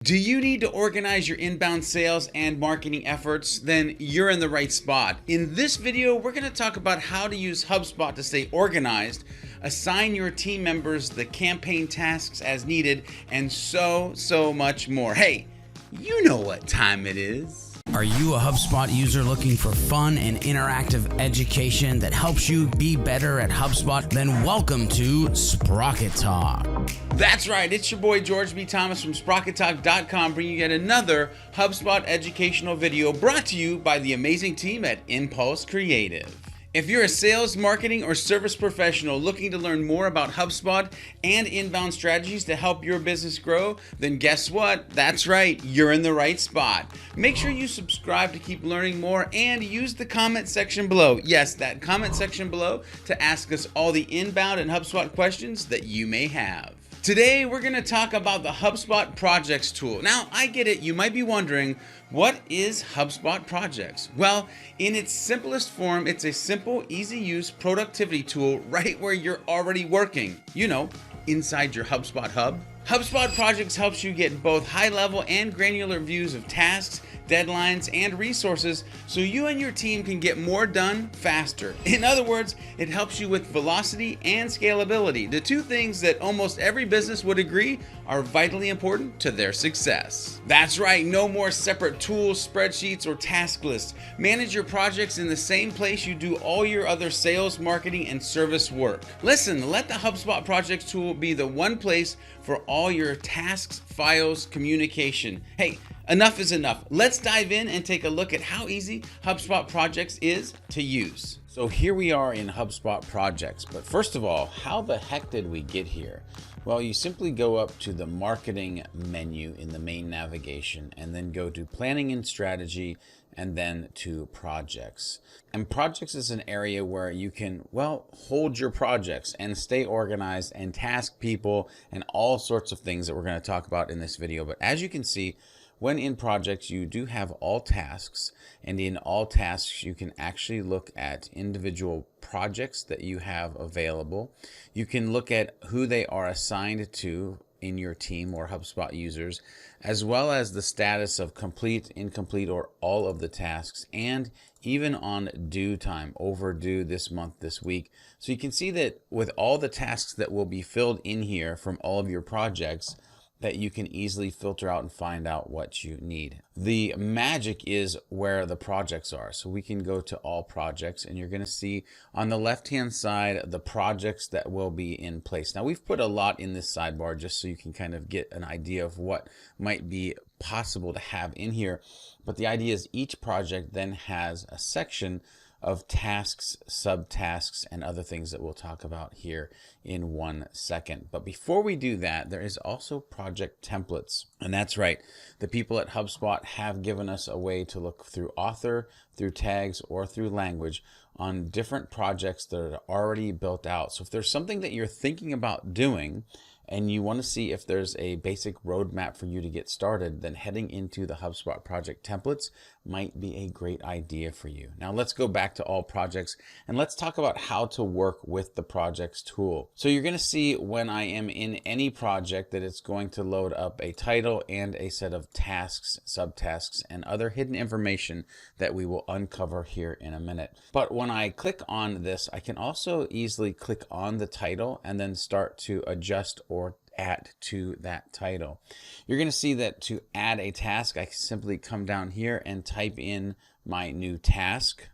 Do you need to organize your inbound sales and marketing efforts? Then you're in the right spot. In this video, we're going to talk about how to use HubSpot to stay organized, assign your team members the campaign tasks as needed, and so much more. Hey, you know what time it is. Are you a HubSpot user looking for fun and interactive education that helps you be better at HubSpot? Then welcome to Sprocket Talk. That's right, it's your boy George B. Thomas from SprocketTalk.com bringing you yet another HubSpot educational video brought to you by the amazing team at Impulse Creative. If you're a sales, marketing, or service professional looking to learn more about HubSpot and inbound strategies to help your business grow, then guess what? That's right, you're in the right spot. Make sure you subscribe to keep learning more and use the comment section below. Yes, that comment section below to ask us all the inbound and HubSpot questions that you may have. Today, we're going to talk about the HubSpot Projects Tool. Now, I get it. You might be wondering, what is HubSpot Projects? Well, in its simplest form, it's a simple, easy-use productivity tool right where you're already working. You know, inside your HubSpot Hub. HubSpot Projects helps you get both high-level and granular views of tasks, deadlines, and resources so you and your team can get more done faster. In other words, it helps you with velocity and scalability, the two things that almost every business would agree are vitally important to their success. That's right, no more separate tools, spreadsheets, or task lists. Manage your projects in the same place you do all your other sales, marketing, and service work. Listen, let the HubSpot Projects tool be the one place for all your tasks, files, communication. Hey, enough is enough. Let's dive in and take a look at how easy HubSpot Projects is to use. So here we are in HubSpot Projects, but first of all, how the heck did we get here? Well, you simply go up to the marketing menu in the main navigation and then go to planning and strategy and then to projects. And projects is an area where you can, well, hold your projects and stay organized and task people and all sorts of things that we're going to talk about in this video. But as you can see, when in projects, you do have all tasks, and in all tasks, you can actually look at individual projects that you have available. You can look at who they are assigned to in your team or HubSpot users, as well as the status of complete, incomplete, or all of the tasks, and even on due time, overdue this month, this week. So you can see that with all the tasks that will be filled in here from all of your projects, that you can easily filter out and find out what you need. The magic is where the projects are. So we can go to all projects and you're going to see on the left-hand side the projects that will be in place. Now we've put a lot in this sidebar just so you can kind of get an idea of what might be possible to have in here. But the idea is each project then has a section of tasks, subtasks, and other things that we'll talk about here in 1 second. But before we do that, there is also project templates. And that's right, the people at HubSpot have given us a way to look through author, through tags, or through language on different projects that are already built out. So if there's something that you're thinking about doing, and you want to see if there's a basic roadmap for you to get started, then heading into the HubSpot project templates might be a great idea for you. Now let's go back to all projects and let's talk about how to work with the projects tool. So you're going to see when I am in any project that it's going to load up a title and a set of tasks, subtasks, and other hidden information that we will uncover here in a minute. But when I click on this, I can also easily click on the title and then start to adjust or add to that title. You're going to see that to add a task, I simply come down here and type in my new task.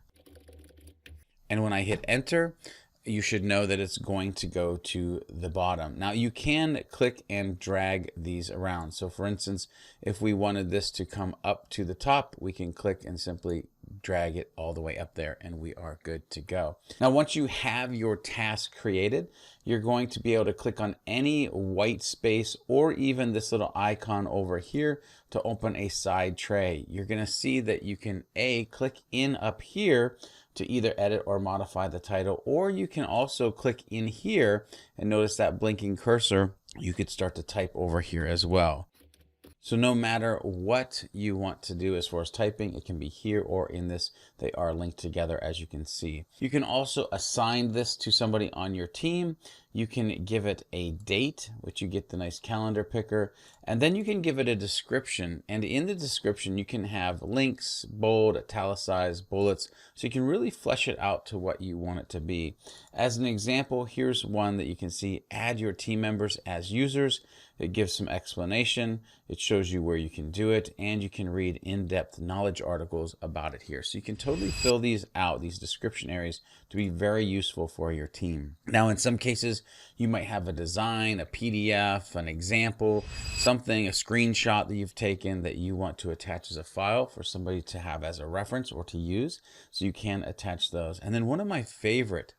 And when I hit enter, you should know that it's going to go to the bottom. Now you can click and drag these around. So for instance, if we wanted this to come up to the top, we can click and simply drag it all the way up there and we are good to go. Now once you have your task created, you're going to be able to click on any white space or even this little icon over here to open a side tray. You're going to see that you can click in up here to either edit or modify the title, or you can also click in here and notice that blinking cursor. You could start to type over here as well. So no matter what you want to do as far as typing, it can be here or in this. They are linked together, as you can see. You can also assign this to somebody on your team. You can give it a date, which you get the nice calendar picker, and then you can give it a description. And in the description, you can have links, bold, italicized, bullets, so you can really flesh it out to what you want it to be. As an example, here's one that you can see: add your team members as users. It gives some explanation. It shows you where you can do it, and you can read in-depth knowledge articles about it here. So you can totally fill these out, these description areas, to be very useful for your team. Now, in some cases, you might have a design, a PDF, an example, something, a screenshot that you've taken that you want to attach as a file for somebody to have as a reference or to use. So you can attach those. And then one of my favorite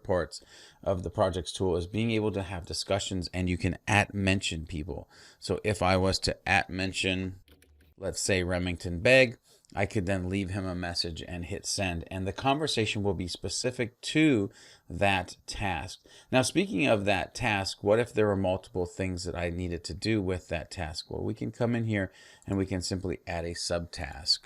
parts of the projects tool is being able to have discussions, and you can @mention people. So if I was to @mention, let's say Remington Begg, I could then leave him a message and hit send, and the conversation will be specific to that task. Now, speaking of that task, what if there were multiple things that I needed to do with that task? Well, we can come in here and we can simply add a subtask.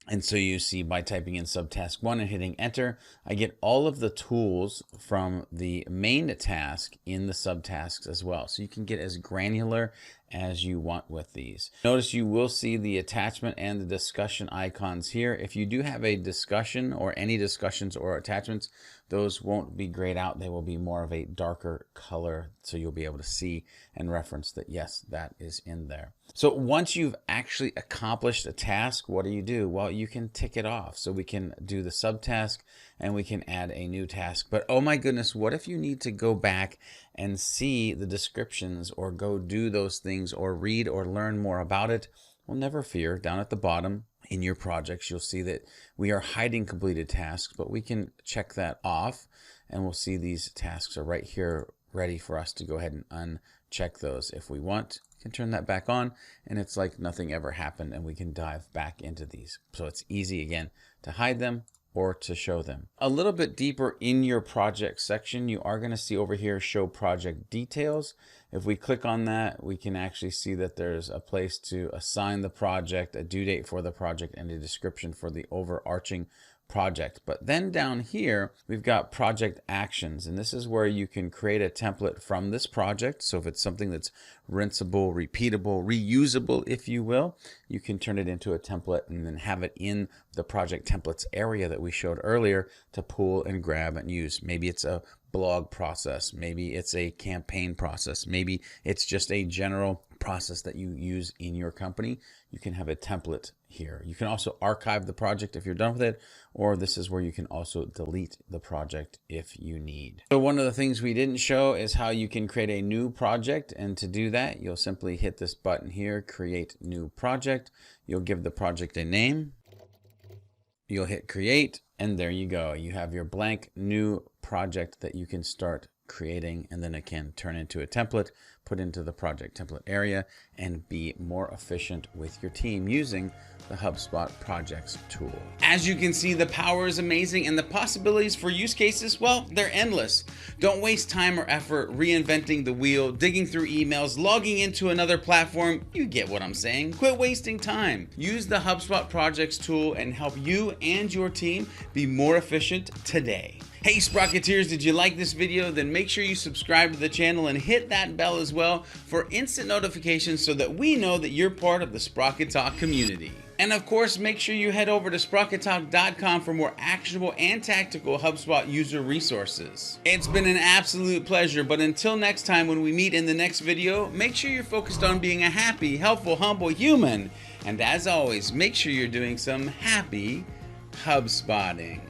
And so you see, by typing in subtask 1 and hitting enter, I get all of the tools from the main task in the subtasks as well. So you can get as granular as you want with these. Notice you will see the attachment and the discussion icons here. If you do have a discussion or any discussions or attachments, those won't be grayed out. They will be more of a darker color, so you'll be able to see and reference that, yes, that is in there. So once you've actually accomplished a task, what do? Well, you can tick it off. So we can do the subtask and we can add a new task. But oh my goodness, what if you need to go back and see the descriptions or go do those things or read or learn more about it? Well, never fear. Down at the bottom in your projects, you'll see that we are hiding completed tasks, but we can check that off, and we'll see these tasks are right here ready for us to go ahead and uncheck those if we want. We can turn that back on, and it's like nothing ever happened, and we can dive back into these. So it's easy, again, to hide them or to show them. A little bit deeper in your project section, you are going to see over here, show project details. If we click on that, we can actually see that there's a place to assign the project, a due date for the project, and a description for the overarching project. But then down here, we've got project actions, and this is where you can create a template from this project. So if it's something that's rinsable, repeatable, reusable, if you will, you can turn it into a template and then have it in the project templates area that we showed earlier to pull and grab and use. Maybe it's a blog process, maybe it's a campaign process, maybe it's just a general process that you use in your company. You can have a template here. You can also archive the project if you're done with it, or this is where you can also delete the project if you need. So one of the things we didn't show is how you can create a new project, and to do that, you'll simply hit this button here, create new project. You'll give the project a name. You'll hit create, and there you go. You have your blank new project that you can start creating, and then it can turn into a template, put into the project template area, and be more efficient with your team using the HubSpot Projects Tool. As you can see, the power is amazing, and the possibilities for use cases, well, they're endless. Don't waste time or effort reinventing the wheel, digging through emails, logging into another platform. You get what I'm saying. Quit wasting time. Use the HubSpot Projects Tool and help you and your team be more efficient today. Hey Sprocketeers, did you like this video? Then make sure you subscribe to the channel and hit that bell as well for instant notifications so that we know that you're part of the Sprocket Talk community. And of course, make sure you head over to SprocketTalk.com for more actionable and tactical HubSpot user resources. It's been an absolute pleasure, but until next time when we meet in the next video, make sure you're focused on being a happy, helpful, humble human. And as always, make sure you're doing some happy HubSpotting.